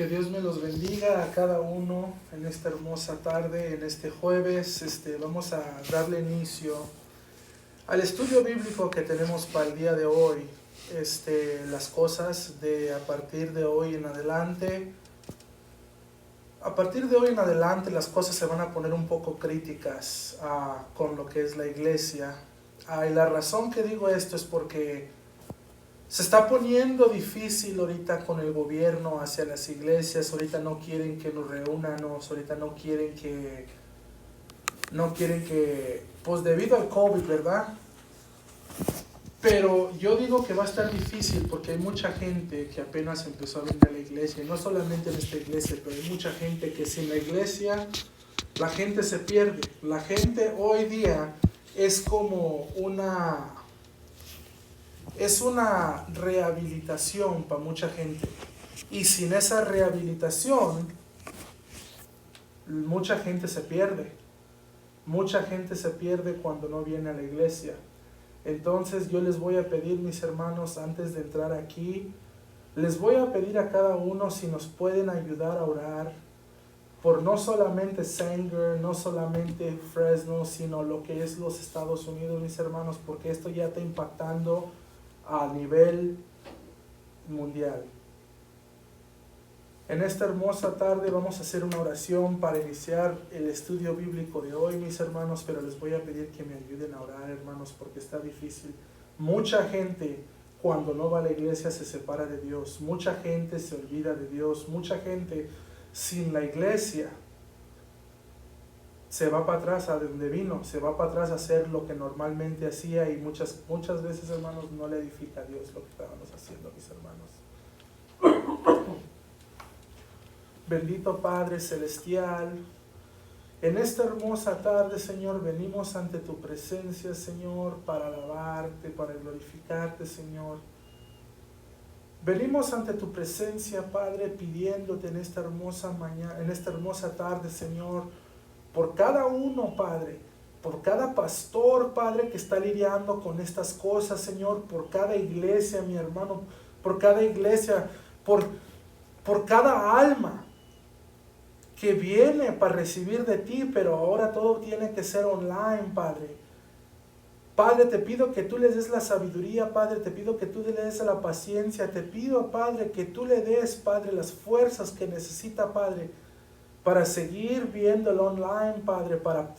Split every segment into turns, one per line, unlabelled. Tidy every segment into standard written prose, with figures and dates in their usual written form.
Que Dios me los bendiga a cada uno en esta hermosa tarde, en este jueves. Vamos a darle inicio al estudio bíblico que tenemos para el día de hoy. Las cosas de a partir de hoy en adelante. A partir de hoy en adelante las cosas se van a poner un poco críticas con lo que es la iglesia. Y la razón que digo esto es porque se está poniendo difícil ahorita con el gobierno hacia las iglesias. Ahorita no quieren que nos reúnamos, ahorita no quieren que, pues debido al COVID, ¿verdad? Pero yo digo que va a estar difícil porque hay mucha gente que apenas empezó a venir a la iglesia, y no solamente en esta iglesia, pero hay mucha gente que sin la iglesia, la gente se pierde. La gente hoy día es como una rehabilitación para mucha gente. Y sin esa rehabilitación, mucha gente se pierde. Mucha gente se pierde cuando no viene a la iglesia. Entonces yo les voy a pedir, mis hermanos, antes de entrar aquí, les voy a pedir a cada uno si nos pueden ayudar a orar por no solamente Sanger, no solamente Fresno, sino lo que es los Estados Unidos, mis hermanos, porque esto ya está impactando a nivel mundial. En esta hermosa tarde vamos a hacer una oración para iniciar el estudio bíblico de hoy, mis hermanos, pero les voy a pedir que me ayuden a orar, hermanos, porque está difícil. Mucha gente cuando no va a la iglesia se separa de Dios, mucha gente se olvida de Dios, mucha gente sin la iglesia se va para atrás a donde vino, se va para atrás a hacer lo que normalmente hacía, y muchas veces, hermanos, no le edifica a Dios lo que estábamos haciendo, mis hermanos. Bendito Padre Celestial, en esta hermosa tarde, Señor, venimos ante tu presencia, Señor, para alabarte, para glorificarte, Señor. Venimos ante tu presencia, Padre, pidiéndote en esta hermosa mañana, en esta hermosa tarde, Señor, por cada uno, Padre, por cada pastor, Padre, que está lidiando con estas cosas, Señor, por cada iglesia, mi hermano, por cada iglesia, por cada alma que viene para recibir de ti, pero ahora todo tiene que ser online, Padre. Padre, te pido que tú les des la sabiduría, Padre, te pido que tú le des la paciencia, te pido, Padre, que tú le des, Padre, las fuerzas que necesita, Padre, para seguir viéndolo online, Padre, para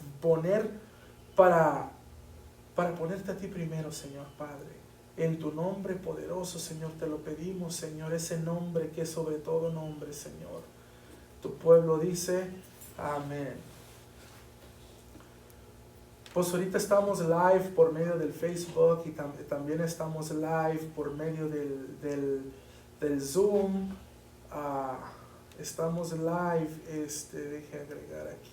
ponerte a ti primero, Señor, Padre. En tu nombre poderoso, Señor, te lo pedimos, Señor, ese nombre que es sobre todo nombre, Señor. Tu pueblo dice, amén. Pues ahorita estamos live por medio del Facebook, y también estamos live por medio del Zoom. Estamos live, deje agregar aquí.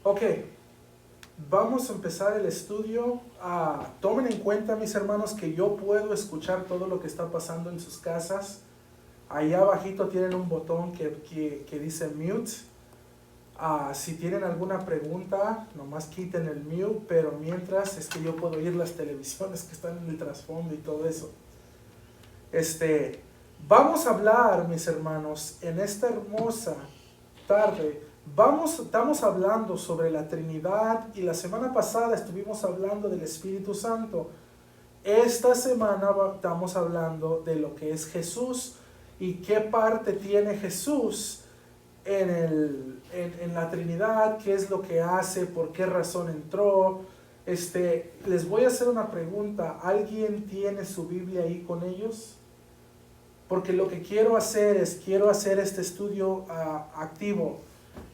Ok, vamos a empezar el estudio. Tomen en cuenta, mis hermanos, que yo puedo escuchar todo lo que está pasando en sus casas. Allá abajito tienen un botón que dice mute. Si tienen alguna pregunta, nomás quiten el mute, pero mientras es que yo puedo oír las televisiones que están en el trasfondo y todo eso. Vamos a hablar, mis hermanos, en esta hermosa tarde. Estamos hablando sobre la Trinidad, y la semana pasada estuvimos hablando del Espíritu Santo. Esta semana estamos hablando de lo que es Jesús y qué parte tiene Jesús en la Trinidad, qué es lo que hace, por qué razón entró. Les voy a hacer una pregunta. ¿Alguien tiene su Biblia ahí con ellos? Porque lo que quiero hacer este estudio activo.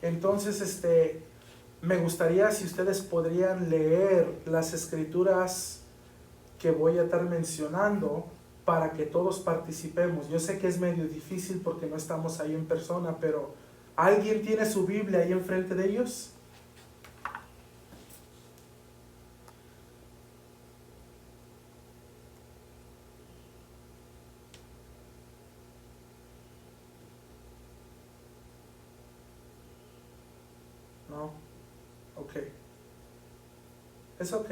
Entonces, me gustaría si ustedes podrían leer las escrituras que voy a estar mencionando para que todos participemos. Yo sé que es medio difícil porque no estamos ahí en persona, pero ¿alguien tiene su Biblia ahí enfrente de ellos? Ok. Es ok.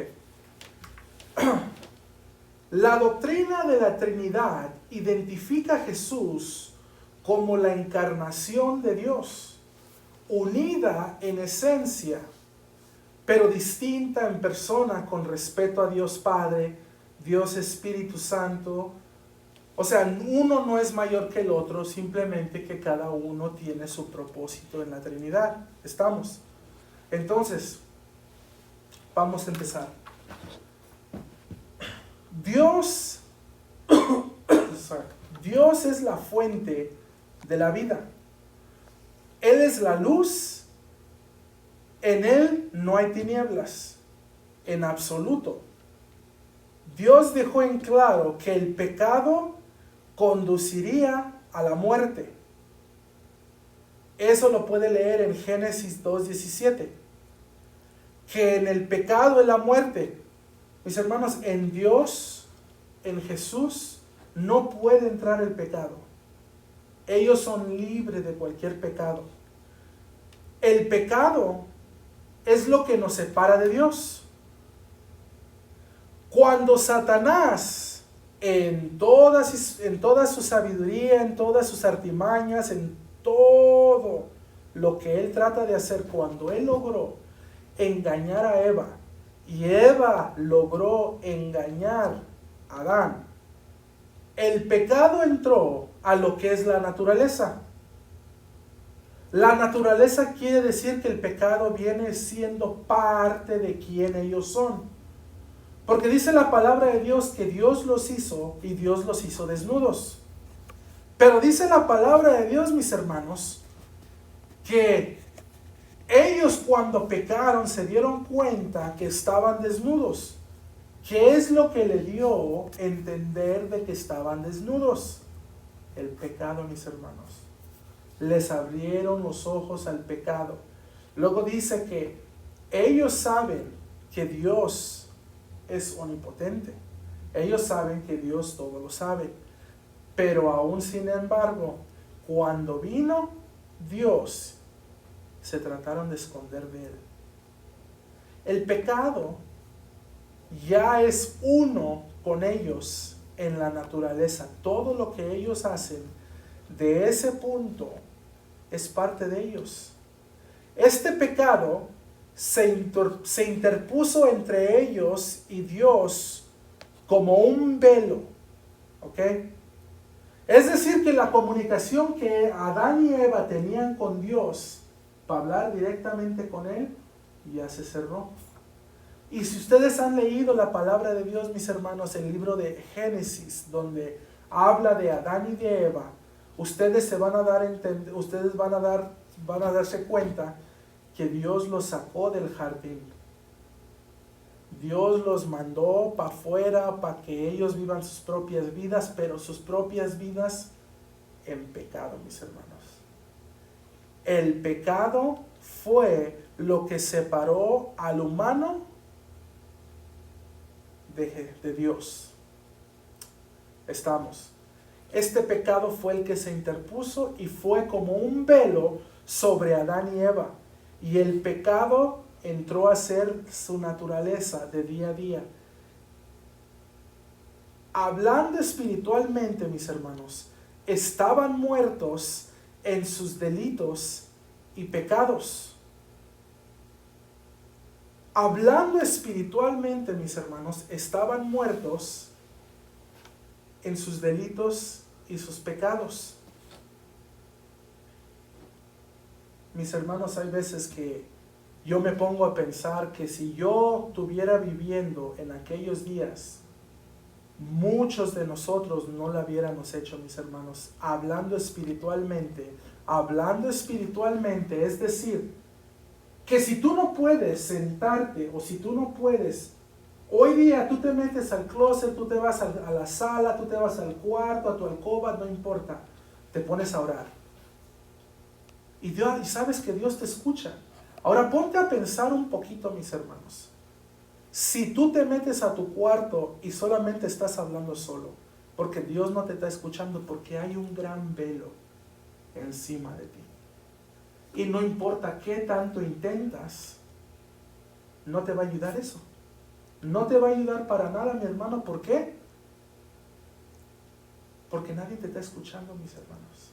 La doctrina de la Trinidad identifica a Jesús como la encarnación de Dios, unida en esencia, pero distinta en persona con respecto a Dios Padre, Dios Espíritu Santo. O sea, uno no es mayor que el otro, simplemente que cada uno tiene su propósito en la Trinidad. ¿Estamos? Entonces, vamos a empezar. Dios es la fuente de la vida. Él es la luz. En Él no hay tinieblas, en absoluto. Dios dejó en claro que el pecado conduciría a la muerte. Eso lo puede leer en Génesis 2:17. Que en el pecado es la muerte. Mis hermanos, en Dios, en Jesús, no puede entrar el pecado. Ellos son libres de cualquier pecado. El pecado es lo que nos separa de Dios. Cuando Satanás, en toda su sabiduría, en todas sus artimañas, en todo lo que él trata de hacer, cuando él logró engañar a Eva, y Eva logró engañar a Adán, el pecado entró a lo que es la naturaleza. La naturaleza quiere decir que el pecado viene siendo parte de quien ellos son. Porque dice la palabra de Dios que Dios los hizo y Dios los hizo desnudos. Pero dice la palabra de Dios, mis hermanos, que ellos cuando pecaron se dieron cuenta que estaban desnudos. ¿Qué es lo que le dio a entender de que estaban desnudos? El pecado, mis hermanos. Les abrieron los ojos al pecado. Luego dice que ellos saben que Dios es omnipotente. Ellos saben que Dios todo lo sabe. Pero aún sin embargo, cuando vino Dios, se trataron de esconder de Él. El pecado ya es uno con ellos en la naturaleza. Todo lo que ellos hacen de ese punto es parte de ellos. Este pecado se interpuso entre ellos y Dios como un velo. ¿Ok? Es decir, que la comunicación que Adán y Eva tenían con Dios para hablar directamente con Él, ya se cerró. Y si ustedes han leído la palabra de Dios, mis hermanos, el libro de Génesis, donde habla de Adán y de Eva, ustedes van a darse cuenta que Dios los sacó del jardín. Dios los mandó para afuera para que ellos vivan sus propias vidas, pero sus propias vidas en pecado, mis hermanos. El pecado fue lo que separó al humano de Dios. Estamos. Este pecado fue el que se interpuso y fue como un velo sobre Adán y Eva. Y el pecado entró a ser su naturaleza de día a día. Hablando espiritualmente, mis hermanos, estaban muertos en sus delitos y pecados. Hablando espiritualmente, mis hermanos, estaban muertos en sus delitos y sus pecados. Mis hermanos, hay veces que yo me pongo a pensar que si yo estuviera viviendo en aquellos días, muchos de nosotros no lo hubiéramos hecho, mis hermanos. Hablando espiritualmente, es decir, que si tú no puedes sentarte o si tú no puedes, hoy día tú te metes al closet, tú te vas a la sala, tú te vas al cuarto, a tu alcoba, no importa, te pones a orar. Y sabes que Dios te escucha. Ahora ponte a pensar un poquito, mis hermanos. Si tú te metes a tu cuarto y solamente estás hablando solo, porque Dios no te está escuchando, porque hay un gran velo encima de ti. Y no importa qué tanto intentas, no te va a ayudar eso. No te va a ayudar para nada, mi hermano. ¿Por qué? Porque nadie te está escuchando, mis hermanos.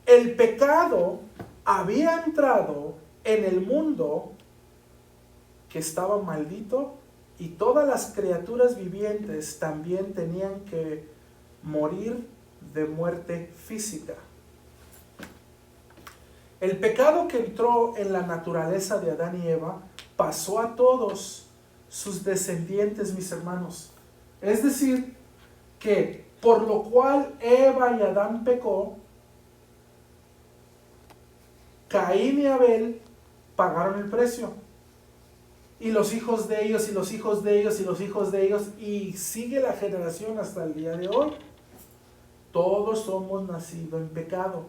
El pecado había entrado en el mundo que estaba maldito, y todas las criaturas vivientes también tenían que morir de muerte física. El pecado que entró en la naturaleza de Adán y Eva pasó a todos sus descendientes, mis hermanos. Es decir, que por lo cual Eva y Adán pecó, Caín y Abel pagaron el precio. Y los hijos de ellos, y los hijos de ellos, y los hijos de ellos, y sigue la generación hasta el día de hoy. Todos somos nacidos en pecado.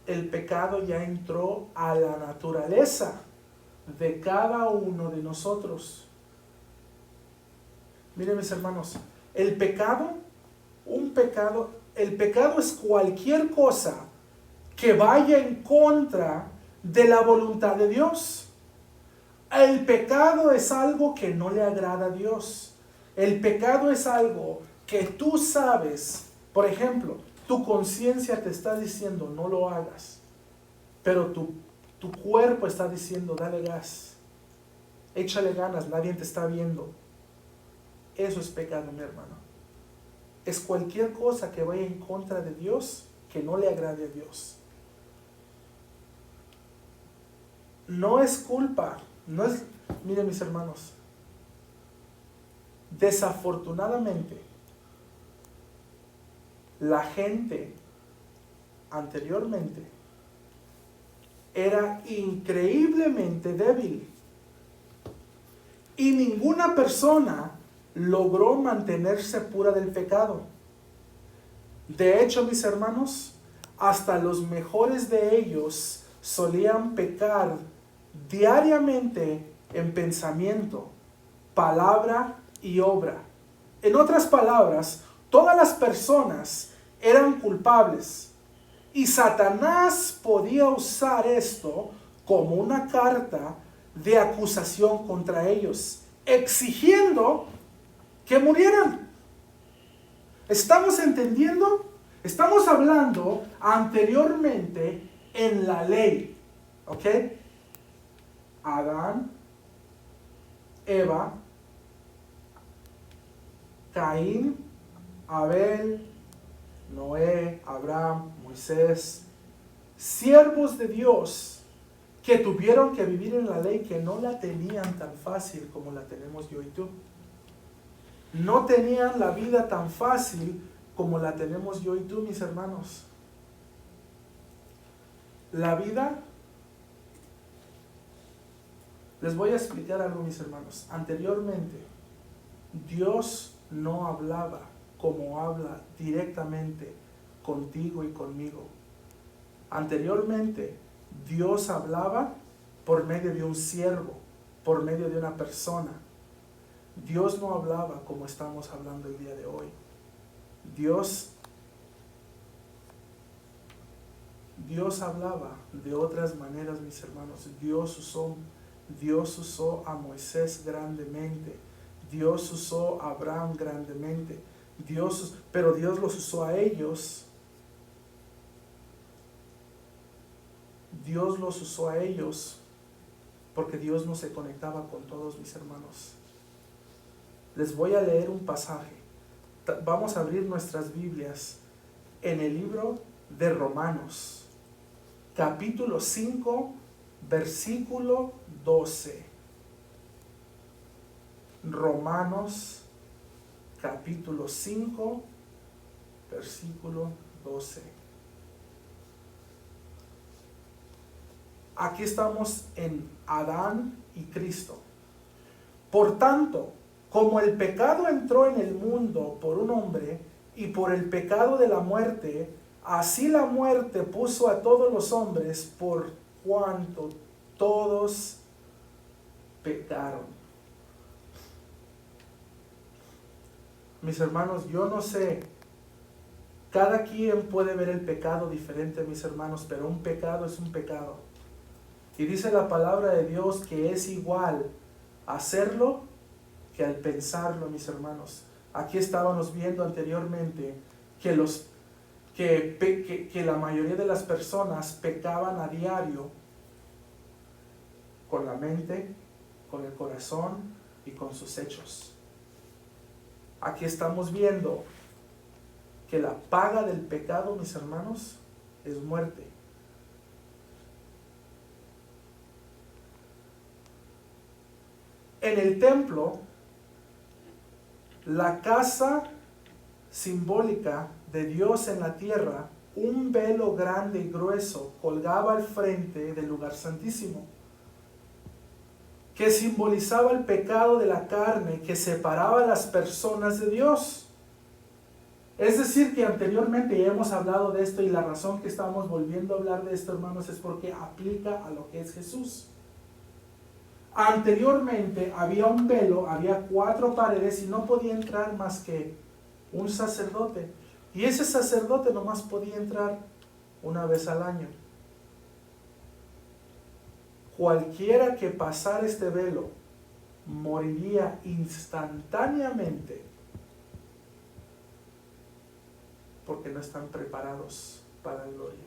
El pecado ya entró a la naturaleza de cada uno de nosotros. Miren, mis hermanos, el pecado es cualquier cosa que vaya en contra de la voluntad de Dios. El pecado es algo que no le agrada a Dios. El pecado es algo que tú sabes. Por ejemplo, tu conciencia te está diciendo no lo hagas, pero tu cuerpo está diciendo dale gas, échale ganas, nadie te está viendo. Eso es pecado, mi hermano. Es cualquier cosa que vaya en contra de Dios, que no le agrade a Dios. No es culpa, miren, mis hermanos, desafortunadamente, la gente anteriormente era increíblemente débil, y ninguna persona logró mantenerse pura del pecado. De hecho, mis hermanos, hasta los mejores de ellos solían pecar diariamente en pensamiento, palabra y obra. En otras palabras, todas las personas eran culpables, y Satanás podía usar esto como una carta de acusación contra ellos, exigiendo que murieran. ¿Estamos entendiendo? Estamos hablando anteriormente en la ley, ¿ok? Adán, Eva, Caín, Abel, Noé, Abraham, Moisés, siervos de Dios que tuvieron que vivir en la ley, que no la tenían tan fácil como la tenemos yo y tú. No tenían la vida tan fácil como la tenemos yo y tú, mis hermanos. La vida, les voy a explicar algo, mis hermanos. Anteriormente, Dios no hablaba como habla directamente contigo y conmigo. Anteriormente, Dios hablaba por medio de un siervo, por medio de una persona. Dios no hablaba como estamos hablando el día de hoy. Dios hablaba de otras maneras, mis hermanos. Dios usó a Moisés grandemente. Dios usó a Abraham grandemente. Pero Dios los usó a ellos. Dios los usó a ellos porque Dios no se conectaba con todos, mis hermanos. Les voy a leer un pasaje. Vamos a abrir nuestras Biblias en el libro de Romanos, capítulo 5, versículo 12. Romanos, capítulo 5, versículo 12. Aquí estamos en Adán y Cristo. Por tanto, como el pecado entró en el mundo por un hombre, y por el pecado de la muerte, así la muerte puso a todos los hombres por cuanto todos pecaron. Mis hermanos, yo no sé, cada quien puede ver el pecado diferente, mis hermanos, pero un pecado es un pecado. Y dice la palabra de Dios que es igual hacerlo que al pensarlo, mis hermanos. Aquí estábamos viendo anteriormente que la mayoría de las personas pecaban a diario con la mente, con el corazón y con sus hechos. Aquí estamos viendo que la paga del pecado, mis hermanos, es muerte. En el templo, la casa simbólica de Dios en la tierra, un velo grande y grueso colgaba al frente del lugar santísimo, que simbolizaba el pecado de la carne que separaba a las personas de Dios. Es decir, que anteriormente ya hemos hablado de esto, y la razón que estamos volviendo a hablar de esto, hermanos, es porque aplica a lo que es Jesús. Anteriormente había un velo, había 4 paredes y no podía entrar más que un sacerdote. Y ese sacerdote nomás podía entrar una vez al año. Cualquiera que pasara este velo moriría instantáneamente, porque no están preparados para la gloria.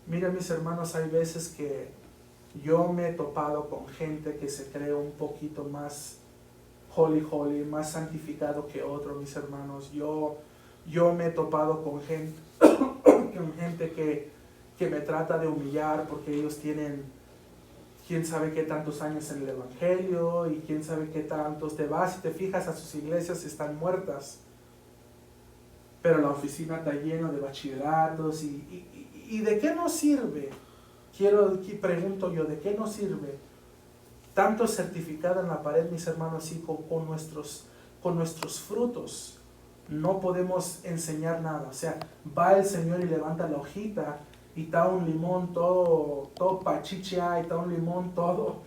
Miren, mis hermanos, hay veces que yo me he topado con gente que se cree un poquito más holy, más santificado que otro, mis hermanos. Yo me he topado con gente que me trata de humillar porque ellos tienen quién sabe qué tantos años en el evangelio y quién sabe qué tantos. Te vas y te fijas a sus iglesias, están muertas, pero la oficina está llena de bachilleratos. ¿Y de qué nos sirve? Pregunto yo, ¿de qué nos sirve tanto certificado en la pared, mis hermanos, y con nuestros frutos? No podemos enseñar nada. O sea, va el Señor y levanta la hojita y está un limón todo pachicha, y está un limón todo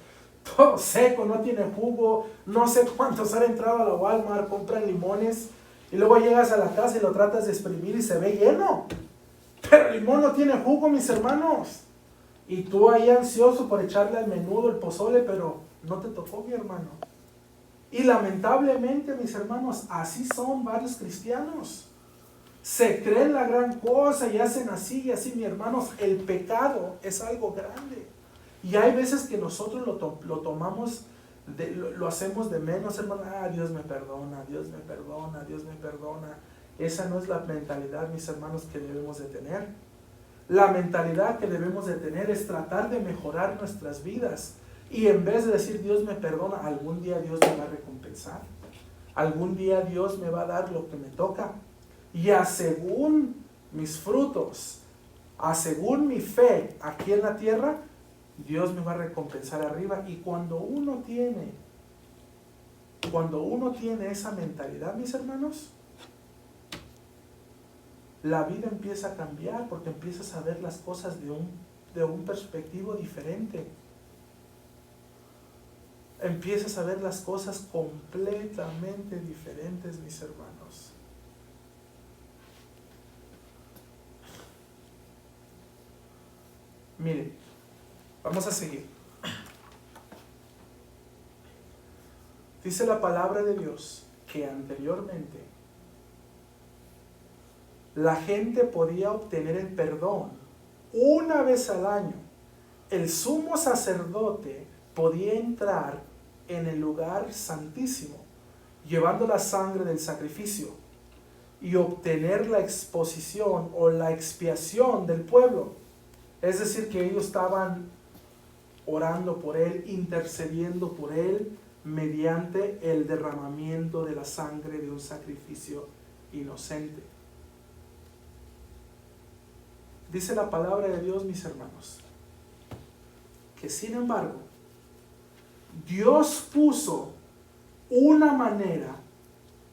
seco, no tiene jugo. No sé cuántos han entrado a la Walmart, compran limones y luego llegas a la casa y lo tratas de exprimir y se ve lleno, pero el limón no tiene jugo, mis hermanos. Y tú ahí ansioso por echarle al menudo, el pozole, pero no te tocó, mi hermano. Y lamentablemente, mis hermanos, así son varios cristianos. Se creen la gran cosa y hacen así y así, mis hermanos. El pecado es algo grande. Y hay veces que nosotros lo tomamos, lo hacemos de menos, hermano. Dios me perdona, Dios me perdona, Dios me perdona. Esa no es la mentalidad, mis hermanos, que debemos de tener. La mentalidad que debemos de tener es tratar de mejorar nuestras vidas. Y en vez de decir Dios me perdona, algún día Dios me va a recompensar. Algún día Dios me va a dar lo que me toca. Y según mis frutos, según mi fe aquí en la tierra, Dios me va a recompensar arriba. Y cuando uno tiene esa mentalidad, mis hermanos, la vida empieza a cambiar, porque empiezas a ver las cosas de un perspectivo diferente. Empiezas a ver las cosas completamente diferentes, mis hermanos. Miren, vamos a seguir. Dice la palabra de Dios que anteriormente la gente podía obtener el perdón una vez al año. El sumo sacerdote podía entrar en el lugar santísimo, llevando la sangre del sacrificio, y obtener la exposición o la expiación del pueblo. Es decir, que ellos estaban orando por él, intercediendo por él, mediante el derramamiento de la sangre de un sacrificio inocente. Dice la palabra de Dios, mis hermanos, que sin embargo, Dios puso una manera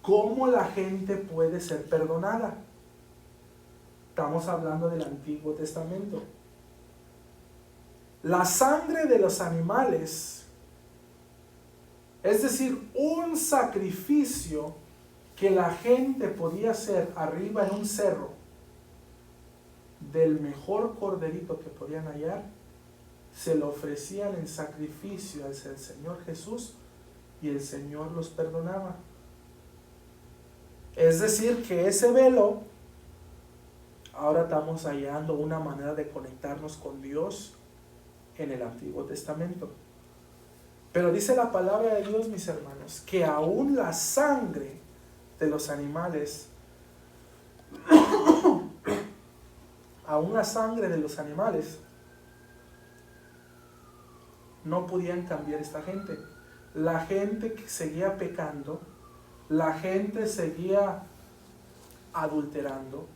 como la gente puede ser perdonada. Estamos hablando del Antiguo Testamento. La sangre de los animales, es decir, un sacrificio que la gente podía hacer arriba en un cerro, del mejor corderito que podían hallar, se lo ofrecían en sacrificio al Señor Jesús y el Señor los perdonaba. Es decir, que ese velo, ahora estamos hallando una manera de conectarnos con Dios en el Antiguo Testamento. Pero dice la palabra de Dios, mis hermanos, que aún la sangre de los animales, aún la sangre de los animales, no podían cambiar esta gente. La gente que seguía pecando, la gente seguía adulterando,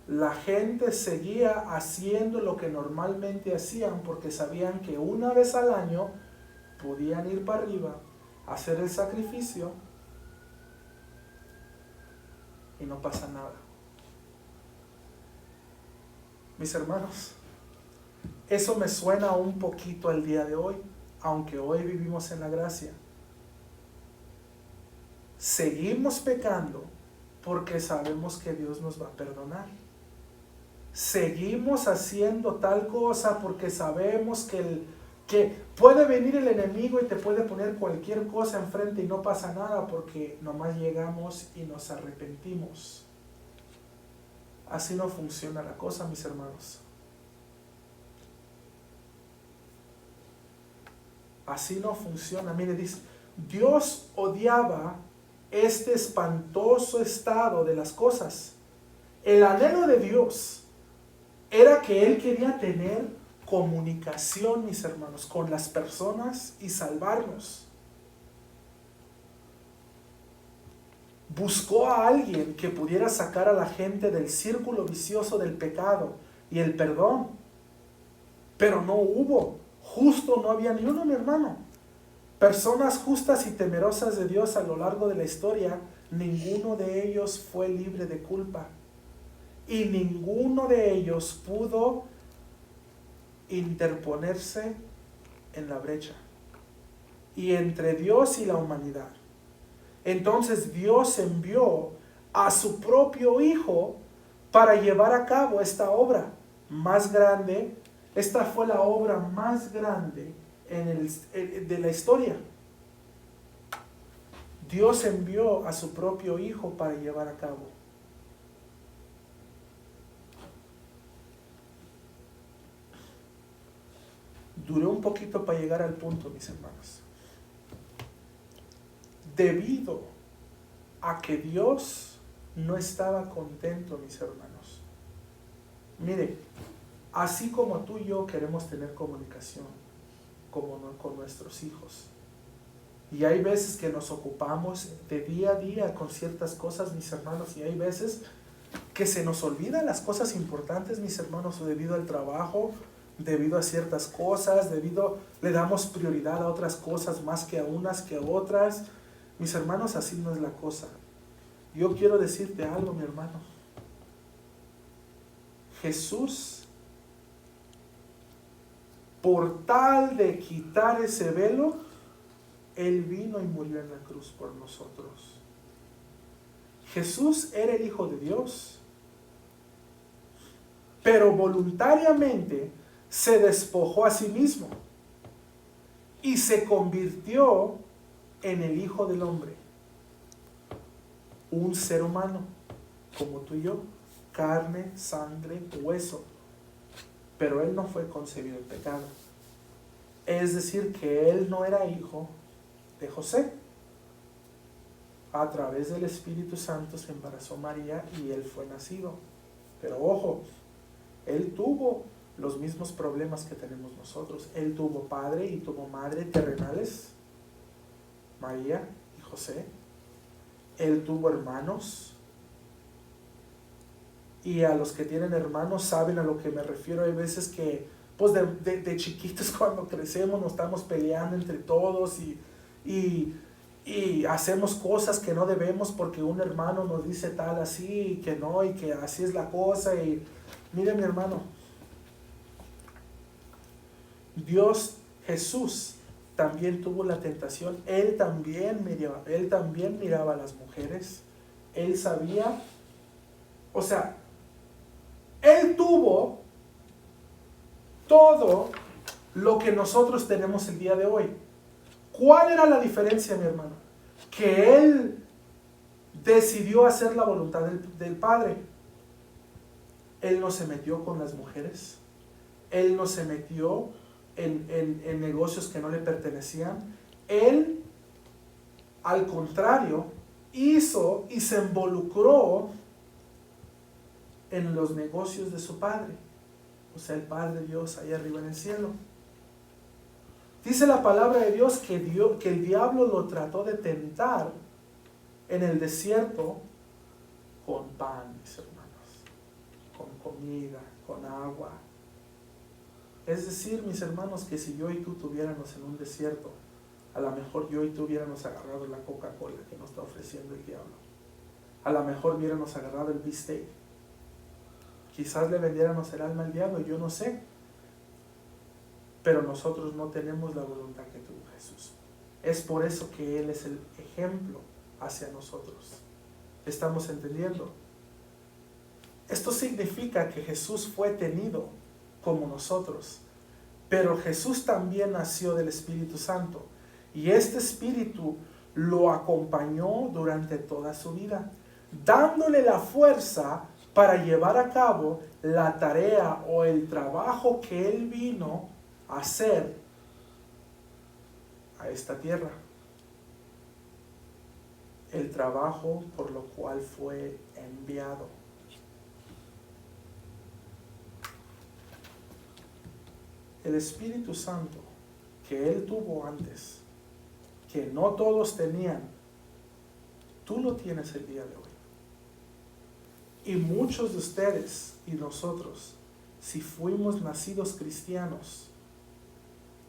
la gente seguía haciendo lo que normalmente hacían porque sabían que una vez al año podían ir para arriba, hacer el sacrificio y no pasa nada. Mis hermanos, eso me suena un poquito al día de hoy, aunque hoy vivimos en la gracia. Seguimos pecando porque sabemos que Dios nos va a perdonar. Seguimos haciendo tal cosa porque sabemos que puede venir el enemigo y te puede poner cualquier cosa enfrente y no pasa nada porque nomás llegamos y nos arrepentimos. Así no funciona la cosa, mis hermanos. Así no funciona. Mire, dice, Dios odiaba este espantoso estado de las cosas. El anhelo de Dios era que Él quería tener comunicación, mis hermanos, con las personas y salvarnos. Buscó a alguien que pudiera sacar a la gente del círculo vicioso del pecado y el perdón. Pero no hubo. Justo no había ni uno, mi hermano. Personas justas y temerosas de Dios a lo largo de la historia, ninguno de ellos fue libre de culpa. Y ninguno de ellos pudo interponerse en la brecha y entre Dios y la humanidad. Entonces Dios envió a su propio Hijo para llevar a cabo esta obra más grande. Esta fue la obra más grande de la historia. Dios envió a su propio Hijo para llevar a cabo. Duré un poquito para llegar al punto, mis hermanos. Debido a que Dios no estaba contento, mis hermanos. Mire, así como tú y yo queremos tener comunicación con nuestros hijos, y hay veces que nos ocupamos de día a día con ciertas cosas, mis hermanos, y hay veces que se nos olvidan las cosas importantes, mis hermanos, debido al trabajo, debido a ciertas cosas, le damos prioridad a otras cosas más que a unas que a otras. Mis hermanos, así no es la cosa. Yo quiero decirte algo, mi hermano. Jesús, por tal de quitar ese velo, Él vino y murió en la cruz por nosotros. Jesús era el Hijo de Dios, pero voluntariamente se despojó a sí mismo y se convirtió en el Hijo del Hombre, un ser humano como tú y yo, carne, sangre, hueso, pero Él no fue concebido en pecado. Es decir, que Él no era hijo de José. A través del Espíritu Santo se embarazó María y Él fue nacido. Pero ojo, Él tuvo los mismos problemas que tenemos nosotros. Él tuvo padre y tuvo madre terrenales, María y José. Él tuvo hermanos. Y a los que tienen hermanos saben a lo que me refiero. Hay veces que, pues de chiquitos cuando crecemos nos estamos peleando entre todos y hacemos cosas que no debemos porque un hermano nos dice tal así y que no, y que así es la cosa. Y mire, mi hermano, Jesús también tuvo la tentación. Él también miraba a las mujeres. Él sabía, o sea, Él tuvo todo lo que nosotros tenemos el día de hoy. ¿Cuál era la diferencia, mi hermano? Que él decidió hacer la voluntad del Padre. Él no se metió con las mujeres. Él no se metió en negocios que no le pertenecían. Él, al contrario, hizo y se involucró en los negocios de su Padre. O sea, el Padre Dios ahí arriba en el cielo. Dice la palabra de Dios que el diablo lo trató de tentar en el desierto con pan, mis hermanos, con comida, con agua. Es decir, mis hermanos, que si yo y tú tuviéramos en un desierto, a lo mejor yo y tú hubiéramos agarrado la Coca-Cola que nos está ofreciendo el diablo. A lo mejor hubiéramos agarrado el bistec. Quizás le vendiéramos el alma al diablo, yo no sé. Pero nosotros no tenemos la voluntad que tuvo Jesús. Es por eso que Él es el ejemplo hacia nosotros. ¿Estamos entendiendo? Esto significa que Jesús fue tenido como nosotros, pero Jesús también nació del Espíritu Santo, y este Espíritu lo acompañó durante toda su vida, dándole la fuerza para llevar a cabo la tarea o el trabajo que Él vino a hacer a esta tierra. El trabajo por lo cual fue enviado. El Espíritu Santo que Él tuvo antes, que no todos tenían, tú lo tienes el día de hoy. Y muchos de ustedes y nosotros, si fuimos nacidos cristianos,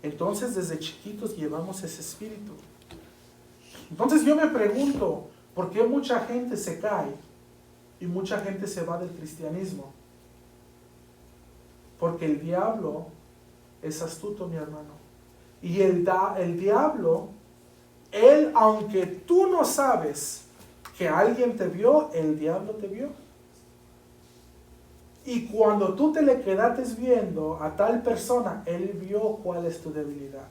entonces desde chiquitos llevamos ese espíritu. Entonces yo me pregunto, ¿por qué mucha gente se cae y mucha gente se va del cristianismo? Porque el diablo es astuto, mi hermano. Y el diablo, él, aunque tú no sabes que alguien te vio, el diablo te vio. Y cuando tú te le quedaste viendo a tal persona, él vio cuál es tu debilidad.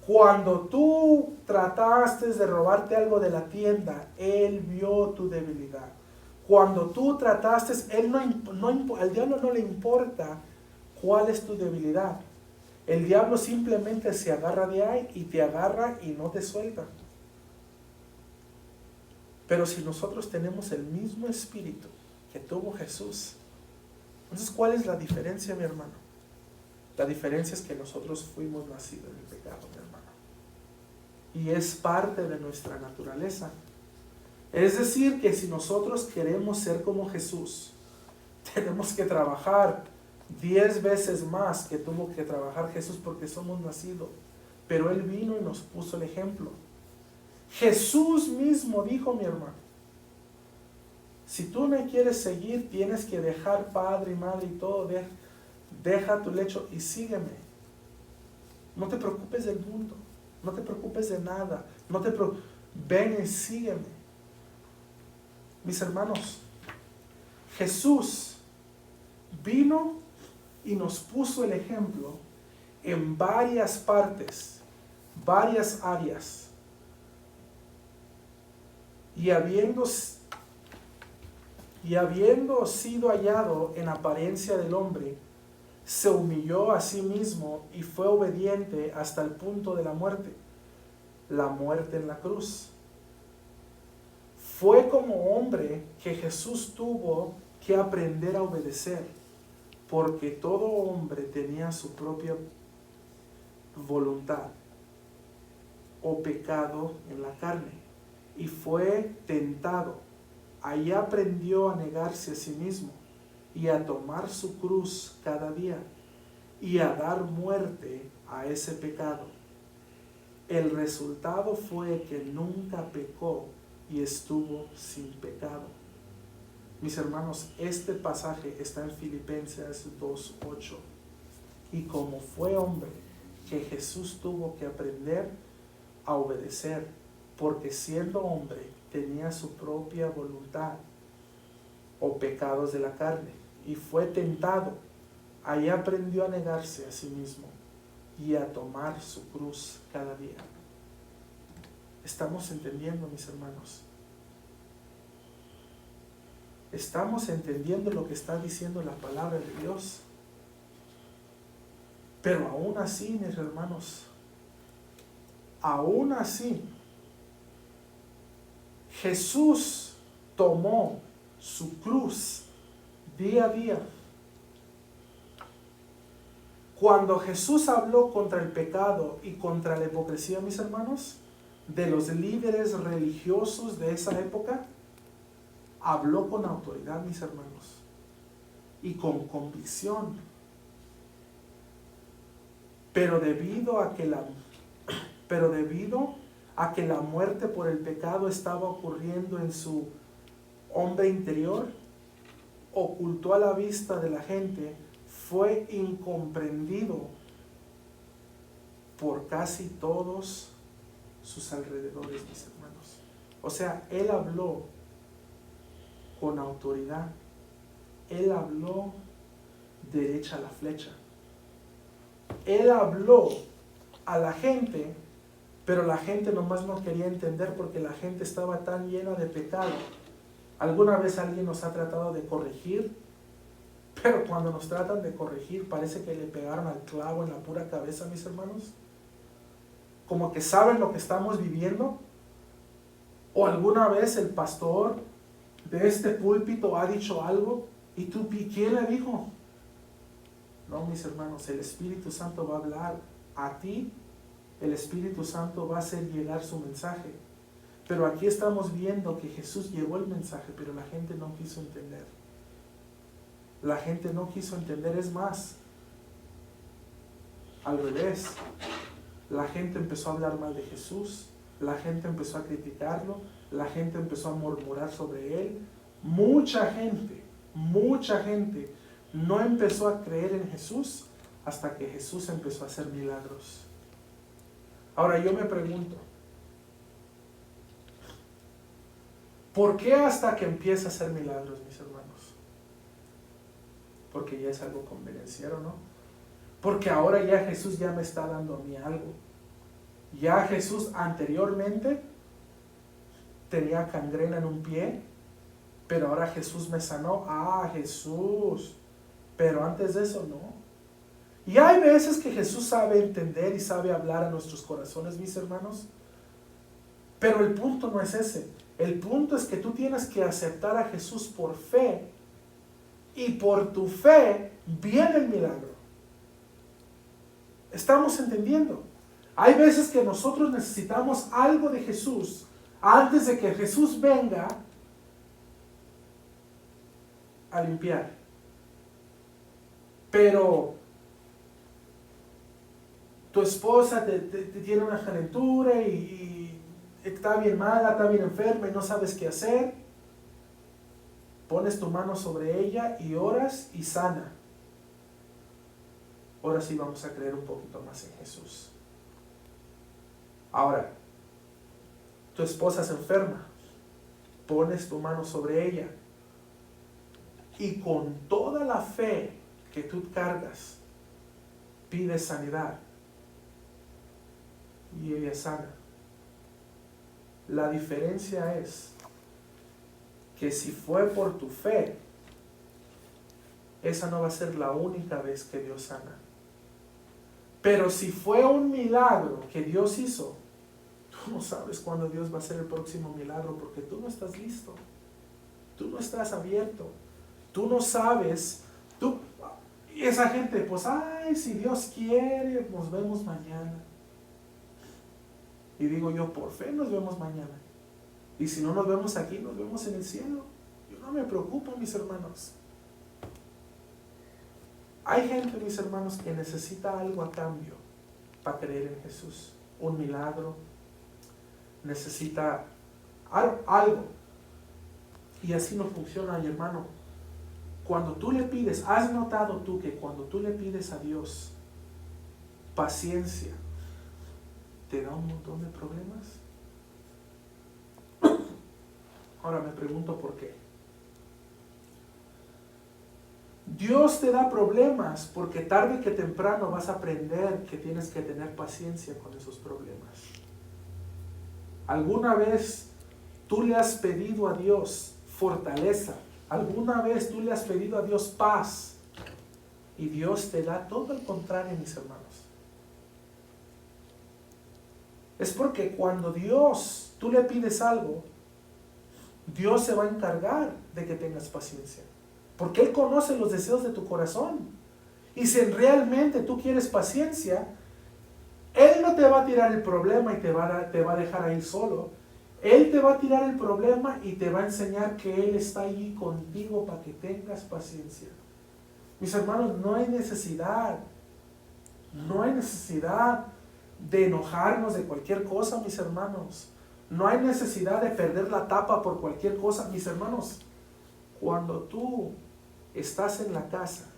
Cuando tú trataste de robarte algo de la tienda, él vio tu debilidad. Cuando tú trataste, al diablo no le importa cuál es tu debilidad. El diablo simplemente se agarra de ahí y te agarra y no te suelta. Pero si nosotros tenemos el mismo espíritu que tuvo Jesús, entonces ¿cuál es la diferencia, mi hermano? La diferencia es que nosotros fuimos nacidos en el pecado, mi hermano. Y es parte de nuestra naturaleza. Es decir, que si nosotros queremos ser como Jesús, tenemos que trabajar 10 veces más que tuvo que trabajar Jesús, porque somos nacidos. Pero Él vino y nos puso el ejemplo. Jesús mismo dijo, mi hermano, si tú me quieres seguir, tienes que dejar padre y madre y todo, deja tu lecho y sígueme. No te preocupes del mundo, no te preocupes de nada, ven y sígueme. Mis hermanos, Jesús vino y nos puso el ejemplo en varias partes, varias áreas. Y habiendo sido hallado en apariencia del hombre, se humilló a sí mismo y fue obediente hasta el punto de la muerte en la cruz. Fue como hombre que Jesús tuvo que aprender a obedecer, porque todo hombre tenía su propia voluntad o pecado en la carne, y fue tentado. Ahí aprendió a negarse a sí mismo y a tomar su cruz cada día y a dar muerte a ese pecado. El resultado fue que nunca pecó y estuvo sin pecado. Mis hermanos, este pasaje está en Filipenses 2:8. Y como fue hombre, que Jesús tuvo que aprender a obedecer, porque siendo hombre tenía su propia voluntad o pecados de la carne, y fue tentado. Ahí aprendió a negarse a sí mismo y a tomar su cruz cada día. ¿Estamos entendiendo, mis hermanos? ¿Estamos entendiendo lo que está diciendo la palabra de Dios? Pero aún así, mis hermanos, aún así, Jesús tomó su cruz día a día. Cuando Jesús habló contra el pecado y contra la hipocresía, mis hermanos, de los líderes religiosos de esa época, habló con autoridad, mis hermanos, y con convicción. Pero debido a que la muerte por el pecado estaba ocurriendo en su hombre interior, ocultó a la vista de la gente, fue incomprendido por casi todos sus alrededores, mis hermanos. O sea, él habló con autoridad, él habló derecha a la flecha, él habló a la gente, pero la gente nomás no quería entender porque la gente estaba tan llena de pecado. ¿Alguna vez alguien nos ha tratado de corregir? Pero cuando nos tratan de corregir parece que le pegaron al clavo en la pura cabeza, mis hermanos. Como que saben lo que estamos viviendo. ¿O alguna vez el pastor de este púlpito ha dicho algo y tú, ¿quién le dijo? No, mis hermanos, el Espíritu Santo va a hablar a ti. El Espíritu Santo va a hacer llegar su mensaje. Pero aquí estamos viendo que Jesús llevó el mensaje, pero la gente no quiso entender. La gente no quiso entender, es más, al revés. La gente empezó a hablar mal de Jesús, la gente empezó a criticarlo, la gente empezó a murmurar sobre él. Mucha gente no empezó a creer en Jesús hasta que Jesús empezó a hacer milagros. Ahora yo me pregunto, ¿por qué hasta que empieza a hacer milagros, mis hermanos? Porque ya es algo convenenciero, ¿no? Porque ahora ya Jesús ya me está dando a mí algo. Ya Jesús anteriormente tenía gangrena en un pie, pero ahora Jesús me sanó. Jesús. Pero antes de eso no. Y hay veces que Jesús sabe entender y sabe hablar a nuestros corazones, mis hermanos. Pero el punto no es ese. El punto es que tú tienes que aceptar a Jesús por fe. Y por tu fe viene el milagro. ¿Estamos entendiendo? Hay veces que nosotros necesitamos algo de Jesús antes de que Jesús venga a limpiar. Pero tu esposa te tiene una calentura y está bien mala, está bien enferma y no sabes qué hacer. Pones tu mano sobre ella y oras y sana. Ahora sí vamos a creer un poquito más en Jesús. Ahora, tu esposa se enferma. Pones tu mano sobre ella. Y con toda la fe que tú cargas, pides sanidad. Y ella sana. La diferencia es que si fue por tu fe, esa no va a ser la única vez que Dios sana. Pero si fue un milagro que Dios hizo, tú no sabes cuándo Dios va a hacer el próximo milagro porque tú no estás listo. Tú no estás abierto. Tú no sabes. Y esa gente, pues, si Dios quiere, nos vemos mañana. Y digo yo, por fe nos vemos mañana. Y si no nos vemos aquí, nos vemos en el cielo. Yo no me preocupo, mis hermanos. Hay gente, mis hermanos, que necesita algo a cambio para creer en Jesús. Un milagro. Necesita algo. Y así no funciona, mi hermano. Cuando tú le pides, ¿has notado tú que cuando tú le pides a Dios paciencia, te da un montón de problemas? Ahora me pregunto por qué. Dios te da problemas porque tarde que temprano vas a aprender que tienes que tener paciencia con esos problemas. ¿Alguna vez tú le has pedido a Dios fortaleza? ¿Alguna vez tú le has pedido a Dios paz? Y Dios te da todo el contrario, mis hermanos. Es porque cuando tú le pides algo, Dios se va a encargar de que tengas paciencia. Porque Él conoce los deseos de tu corazón. Y si realmente tú quieres paciencia, Él no te va a tirar el problema y te va a dejar ahí solo. Él te va a tirar el problema y te va a enseñar que Él está allí contigo para que tengas paciencia. Mis hermanos, no hay necesidad de enojarnos de cualquier cosa, mis hermanos. No hay necesidad de perder la tapa por cualquier cosa, mis hermanos. Cuando tú estás en la casa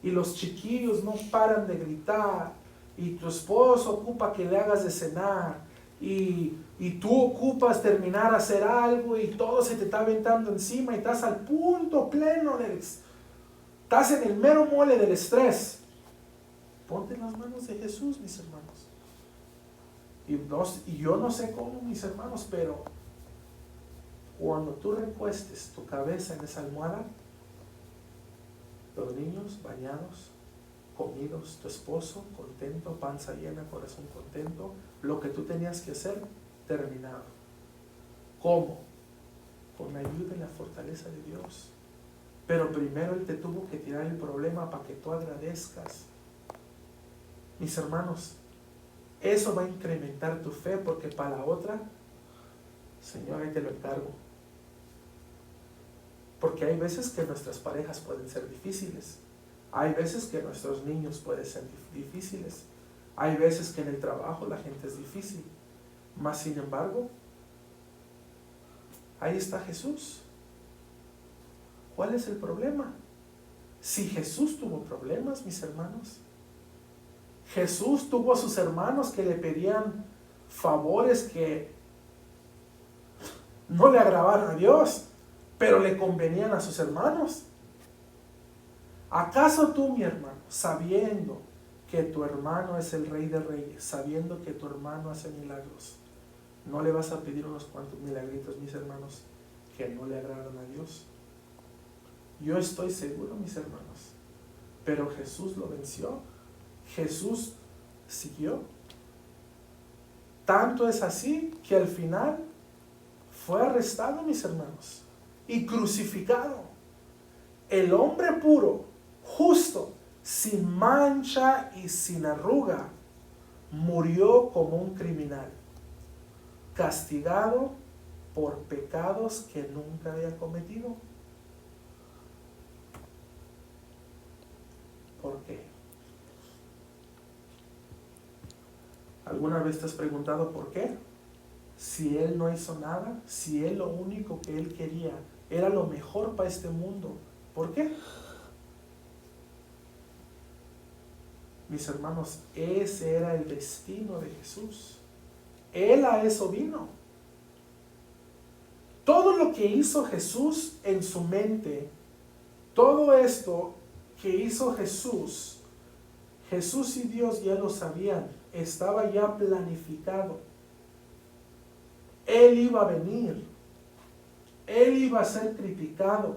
y los chiquillos no paran de gritar y tu esposo ocupa que le hagas de cenar y tú ocupas terminar a hacer algo y todo se te está aventando encima y estás al punto pleno estás en el mero mole del estrés, ponte en las manos de Jesús, mis hermanos. Y yo no sé cómo, mis hermanos, pero cuando tú recuestes tu cabeza en esa almohada, los niños bañados, comidos, tu esposo contento, panza llena, corazón contento, lo que tú tenías que hacer, terminado. ¿Cómo? Con la ayuda y la fortaleza de Dios. Pero primero Él te tuvo que tirar el problema para que tú agradezcas. Mis hermanos, eso va a incrementar tu fe, porque para la otra, Señor, ahí te lo encargo. Porque hay veces que nuestras parejas pueden ser difíciles. Hay veces que nuestros niños pueden ser difíciles. Hay veces que en el trabajo la gente es difícil. Mas sin embargo, ahí está Jesús. ¿Cuál es el problema? Si Jesús tuvo problemas, mis hermanos. Jesús tuvo a sus hermanos que le pedían favores que no le agradaban a Dios, pero le convenían a sus hermanos. ¿Acaso tú, mi hermano, sabiendo que tu hermano es el Rey de Reyes, sabiendo que tu hermano hace milagros, no le vas a pedir unos cuantos milagritos, mis hermanos, que no le agradan a Dios? Yo estoy seguro, mis hermanos, pero Jesús lo venció. Jesús siguió. Tanto es así que al final fue arrestado, mis hermanos, y crucificado. El hombre puro, justo, sin mancha y sin arruga, murió como un criminal, castigado por pecados que nunca había cometido. ¿Por qué? ¿Alguna vez te has preguntado por qué? Si Él no hizo nada, si Él lo único que Él quería era lo mejor para este mundo, ¿por qué? Mis hermanos, ese era el destino de Jesús. Él a eso vino. Todo lo que hizo Jesús en su mente, todo esto que hizo Jesús y Dios ya lo sabían, estaba ya planificado. Él iba a venir, Él iba a ser criticado,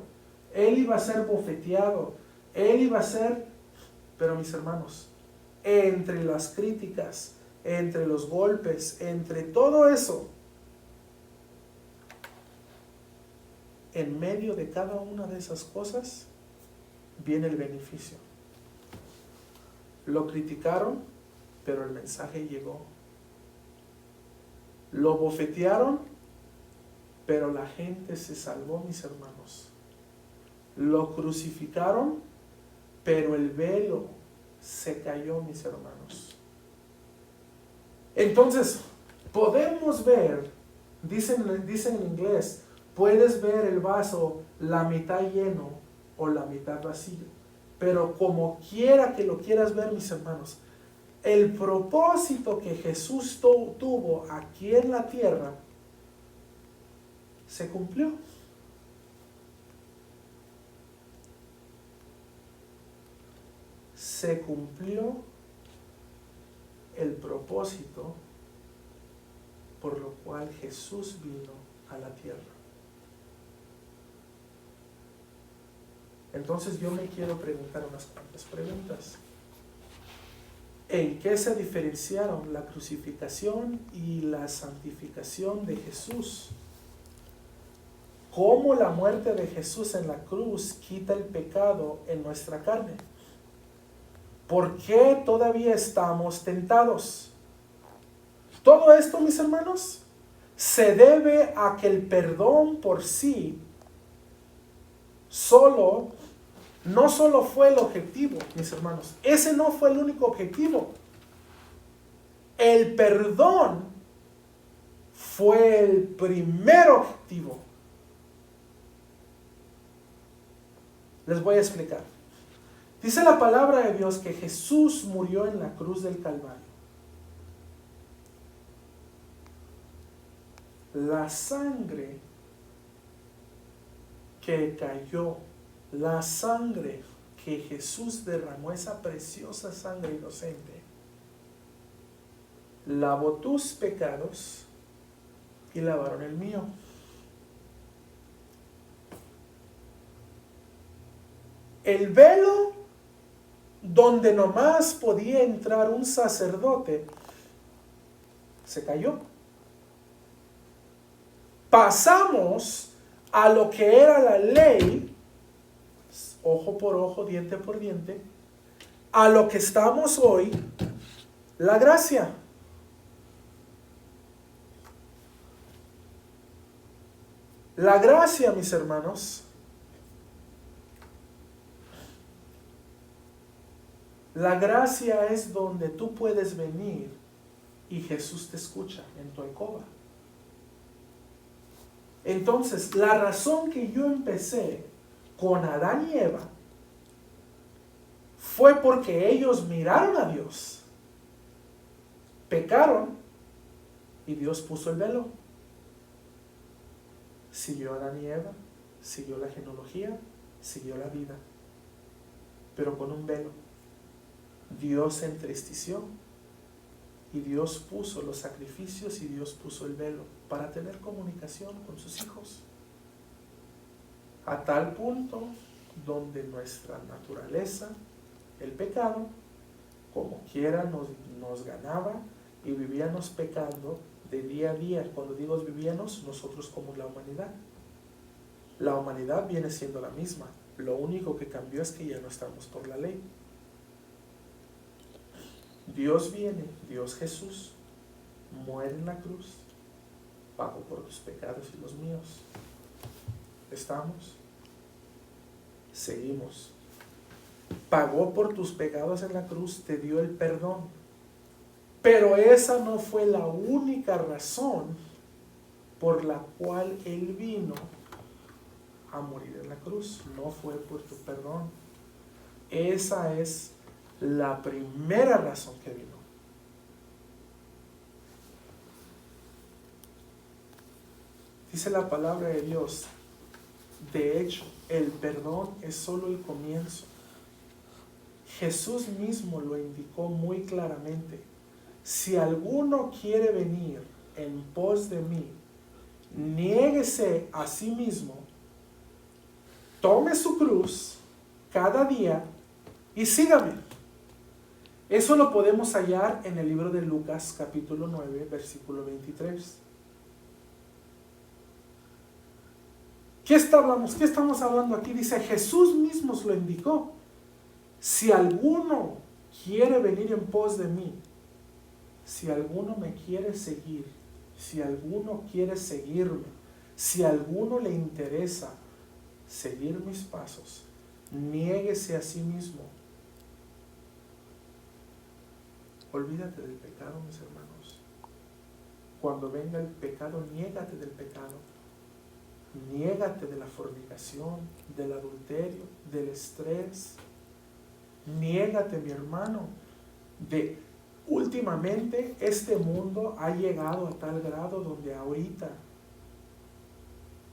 Él iba a ser bofeteado, Él iba a ser, pero mis hermanos, entre las críticas, entre los golpes, entre todo eso, en medio de cada una de esas cosas, viene el beneficio. Lo criticaron, pero el mensaje llegó. Lo bofetearon, pero la gente se salvó, mis hermanos. Lo crucificaron, pero el velo se cayó, mis hermanos. Entonces, podemos ver, dicen en inglés, puedes ver el vaso la mitad lleno o la mitad vacío. Pero como quiera que lo quieras ver, mis hermanos, el propósito que Jesús tuvo aquí en la tierra se cumplió. se cumplió el propósito por lo cual Jesús vino a la tierra. Entonces yo me quiero preguntar unas cuantas preguntas. ¿En qué se diferenciaron la crucificación y la santificación de Jesús? ¿Cómo la muerte de Jesús en la cruz quita el pecado en nuestra carne? ¿Por qué todavía estamos tentados? Todo esto, mis hermanos, se debe a que el perdón por sí no solo fue el objetivo, mis hermanos. Ese no fue el único objetivo. El perdón fue el primer objetivo. Les voy a explicar. Dice la palabra de Dios que Jesús murió en la cruz del Calvario. La sangre que cayó, la sangre que Jesús derramó, esa preciosa sangre inocente, lavó tus pecados y lavaron el mío. El velo donde nomás podía entrar un sacerdote se cayó. Pasamos a lo que era la ley, ojo por ojo, diente por diente, a lo que estamos hoy, la gracia. La gracia, mis hermanos, la gracia es donde tú puedes venir y Jesús te escucha en tu alcoba. Entonces, la razón que yo empecé con Adán y Eva fue porque ellos miraron a Dios, pecaron y Dios puso el velo. Siguió Adán y Eva, siguió la genealogía, siguió la vida, pero con un velo. Dios se entristeció y Dios puso los sacrificios y Dios puso el velo para tener comunicación con sus hijos. A tal punto donde nuestra naturaleza, el pecado, como quiera nos ganaba y vivíamos pecando de día a día. Cuando digo vivíamos, nosotros como la humanidad. La humanidad viene siendo la misma. Lo único que cambió es que ya no estamos por la ley. Dios viene, Dios Jesús, muere en la cruz, pagó por tus pecados y los míos. ¿Estamos? Seguimos. Pagó por tus pecados en la cruz, te dio el perdón. Pero esa no fue la única razón por la cual Él vino a morir en la cruz. No fue por tu perdón. Esa es la primera razón que vino. Dice la palabra de Dios, de hecho, el perdón es solo el comienzo. Jesús mismo lo indicó muy claramente. Si alguno quiere venir en pos de mí, niéguese a sí mismo, tome su cruz cada día y sígame. Eso lo podemos hallar en el libro de Lucas, capítulo 9, versículo 23. ¿Qué estamos hablando aquí? Dice, Jesús mismo lo indicó. Si alguno quiere venir en pos de mí, si alguno me quiere seguir, si alguno quiere seguirme, si a alguno le interesa seguir mis pasos, niéguese a sí mismo. Olvídate del pecado, mis hermanos. Cuando venga el pecado, niégate del pecado. Niégate de la fornicación, del adulterio, del estrés. Niégate, mi hermano, últimamente este mundo ha llegado a tal grado donde ahorita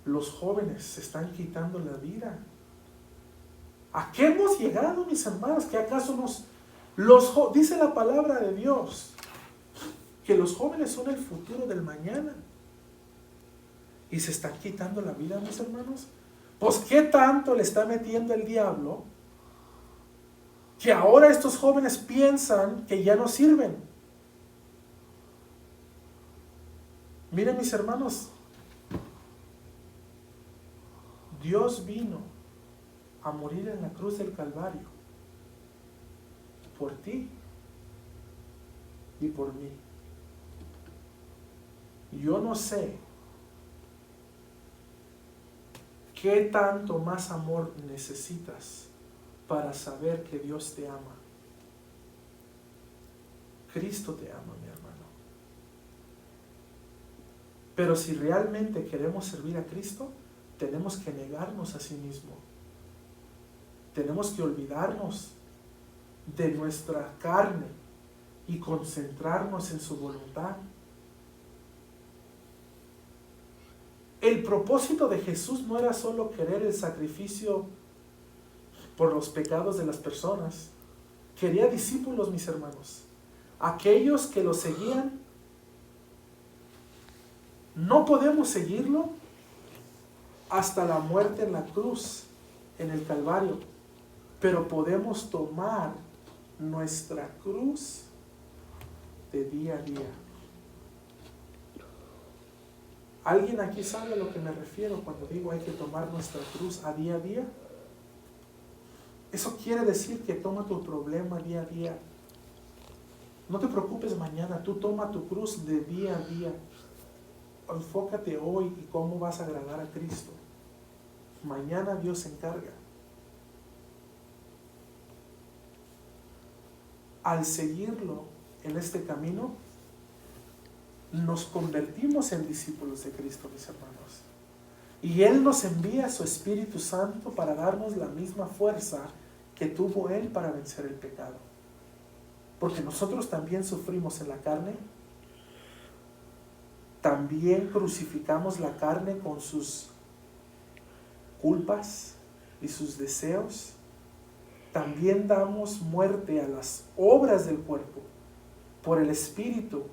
los jóvenes se están quitando la vida. ¿A qué hemos llegado, mis hermanos? ¿Que acaso dice la palabra de Dios que los jóvenes son el futuro del mañana? Y se están quitando la vida, mis hermanos. Pues ¿qué tanto le está metiendo el diablo que ahora estos jóvenes piensan que ya no sirven? Miren, mis hermanos, Dios vino a morir en la cruz del Calvario por ti y por mí. Yo no sé qué tanto más amor necesitas para saber que Dios te ama. Cristo te ama, mi hermano. Pero si realmente queremos servir a Cristo, tenemos que negarnos a sí mismo. Tenemos que olvidarnos de nuestra carne y concentrarnos en su voluntad. El propósito de Jesús no era solo querer el sacrificio por los pecados de las personas. Quería discípulos, mis hermanos. Aquellos que lo seguían. No podemos seguirlo hasta la muerte en la cruz, en el Calvario. Pero podemos tomar nuestra cruz de día a día. ¿Alguien aquí sabe a lo que me refiero cuando digo hay que tomar nuestra cruz a día? Eso quiere decir que toma tu problema día a día. No te preocupes mañana, tú toma tu cruz de día a día. Enfócate hoy y cómo vas a agradar a Cristo. Mañana Dios se encarga. Al seguirlo en este camino, nos convertimos en discípulos de Cristo, mis hermanos. Y Él nos envía su Espíritu Santo para darnos la misma fuerza que tuvo Él para vencer el pecado. Porque nosotros también sufrimos en la carne. También crucificamos la carne con sus culpas y sus deseos. También damos muerte a las obras del cuerpo por el Espíritu.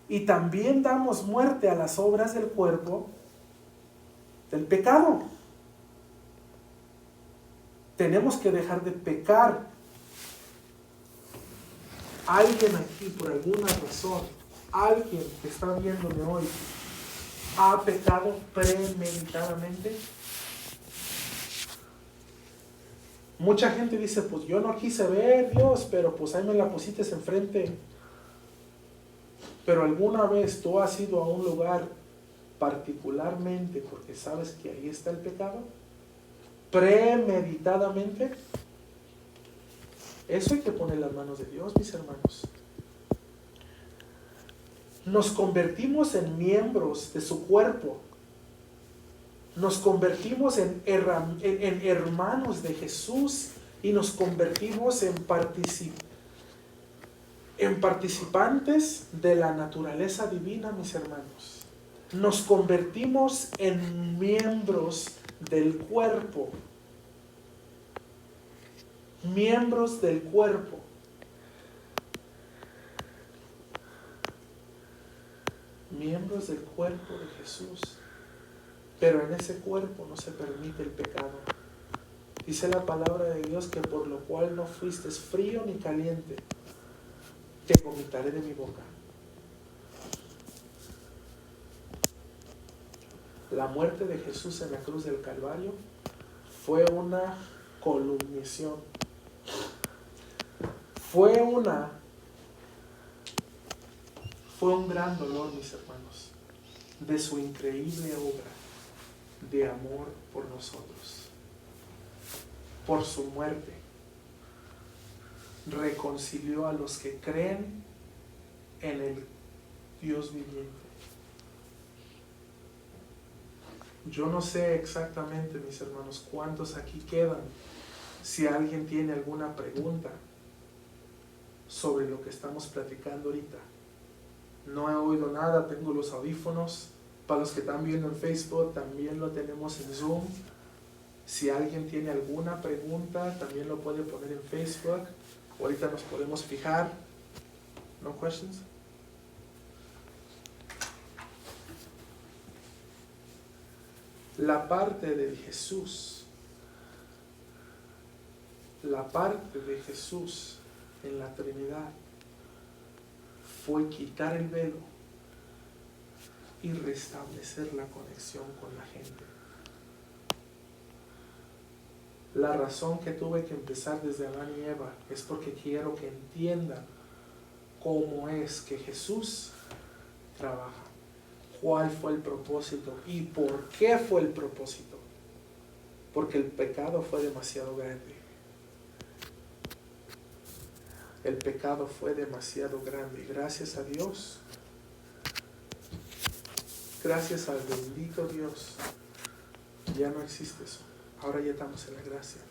Y también damos muerte a las obras del cuerpo del pecado. Tenemos que dejar de pecar. Alguien aquí, por alguna razón, alguien que está viéndome hoy, ¿ha pecado premeditadamente? Mucha gente dice, pues yo no quise ver, Dios, pero pues ahí me la pusiste enfrente. Pero alguna vez tú has ido a un lugar particularmente porque sabes que ahí está el pecado, premeditadamente. Eso hay que poner en las manos de Dios, mis hermanos. Nos convertimos en miembros de su cuerpo. Nos convertimos en hermanos de Jesús y nos convertimos en participantes de la naturaleza divina, mis hermanos. Nos convertimos en miembros del cuerpo. Miembros del cuerpo. Miembros del cuerpo de Jesús. Pero en ese cuerpo no se permite el pecado. Dice la palabra de Dios que por lo cual no fuiste frío ni caliente, te vomitaré de mi boca. La muerte de Jesús en la cruz del Calvario fue una culminación. Fue un gran dolor, mis hermanos, de su increíble obra de amor por nosotros. Por su muerte reconcilió a los que creen en el Dios viviente. Yo no sé exactamente, mis hermanos, cuántos aquí quedan. Si alguien tiene alguna pregunta sobre lo que estamos platicando ahorita. No he oído nada, tengo los audífonos. Para los que están viendo en Facebook, también lo tenemos en Zoom. Si alguien tiene alguna pregunta, también lo puede poner en Facebook. Ahorita nos podemos fijar. No questions? La parte de Jesús en la Trinidad fue quitar el velo y restablecer la conexión con la gente. La razón que tuve que empezar desde Adán y Eva es porque quiero que entiendan cómo es que Jesús trabaja, cuál fue el propósito y por qué fue el propósito. Porque el pecado fue demasiado grande. El pecado fue demasiado grande. Gracias a Dios, gracias al bendito Dios, ya no existe eso. Ahora ya estamos en la gracia.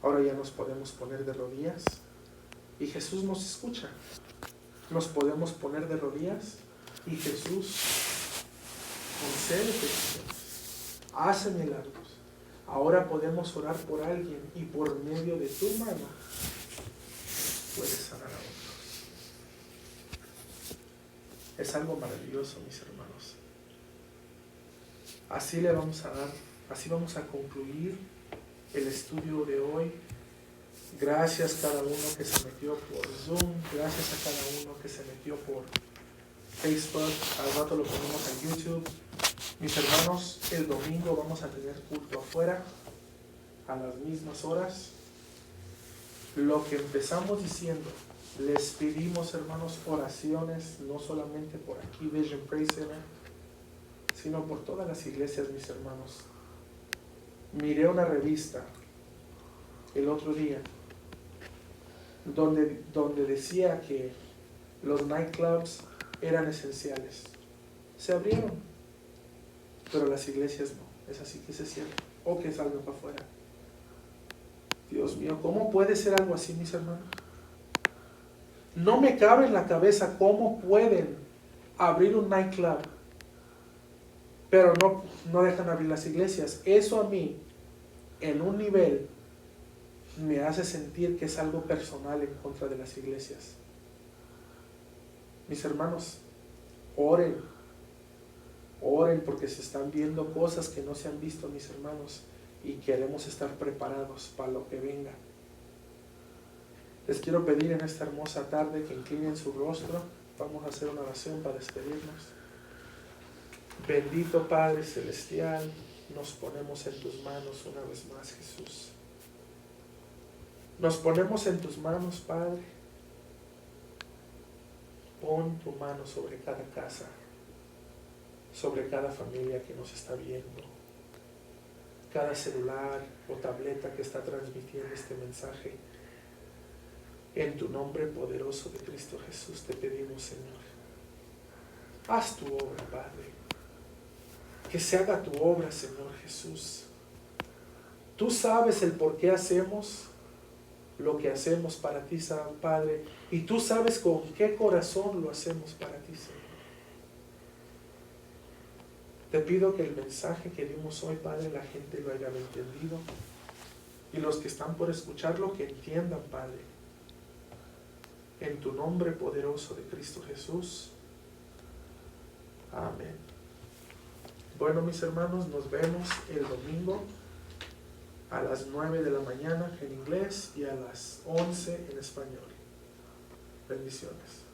Ahora ya nos podemos poner de rodillas y Jesús nos escucha. Nos podemos poner de rodillas y Jesús concede peticiones, hace milagros. Ahora podemos orar por alguien y por medio de tu mano puedes sanar a otros. Es algo maravilloso, mis hermanos. Así le vamos a dar. Así vamos a concluir el estudio de hoy. Gracias a cada uno que se metió por Zoom. Gracias a cada uno que se metió por Facebook. Al rato lo ponemos en YouTube. Mis hermanos, el domingo vamos a tener culto afuera a las mismas horas. Lo que empezamos diciendo, les pedimos, hermanos, oraciones, no solamente por aquí, Vision Praise Center, sino por todas las iglesias, mis hermanos. Miré una revista el otro día donde decía que los nightclubs eran esenciales. Se abrieron, pero las iglesias no. Es así que se cierran o que salgan para afuera. Dios mío, ¿cómo puede ser algo así, mis hermanos? No me cabe en la cabeza cómo pueden abrir un nightclub, pero no dejan abrir las iglesias. Eso a mí, en un nivel, me hace sentir que es algo personal en contra de las iglesias. Mis hermanos, oren porque se están viendo cosas que no se han visto, mis hermanos, y queremos estar preparados para lo que venga. Les quiero pedir en esta hermosa tarde que inclinen su rostro. Vamos a hacer una oración para despedirnos. Bendito Padre Celestial, nos ponemos en tus manos una vez más, Jesús. Nos ponemos en tus manos, Padre. Pon tu mano sobre cada casa, sobre cada familia que nos está viendo, cada celular o tableta que está transmitiendo este mensaje. En tu nombre poderoso de Cristo Jesús te pedimos, Señor. Haz tu obra, Padre. Que se haga tu obra, Señor Jesús. Tú sabes el por qué hacemos lo que hacemos para ti, Padre. Y tú sabes con qué corazón lo hacemos para ti, Señor. Te pido que el mensaje que dimos hoy, Padre, la gente lo haya entendido. Y los que están por escucharlo, que entiendan, Padre. En tu nombre poderoso de Cristo Jesús. Amén. Bueno, mis hermanos, nos vemos el domingo a las 9 de la mañana en inglés y a las 11 en español. Bendiciones.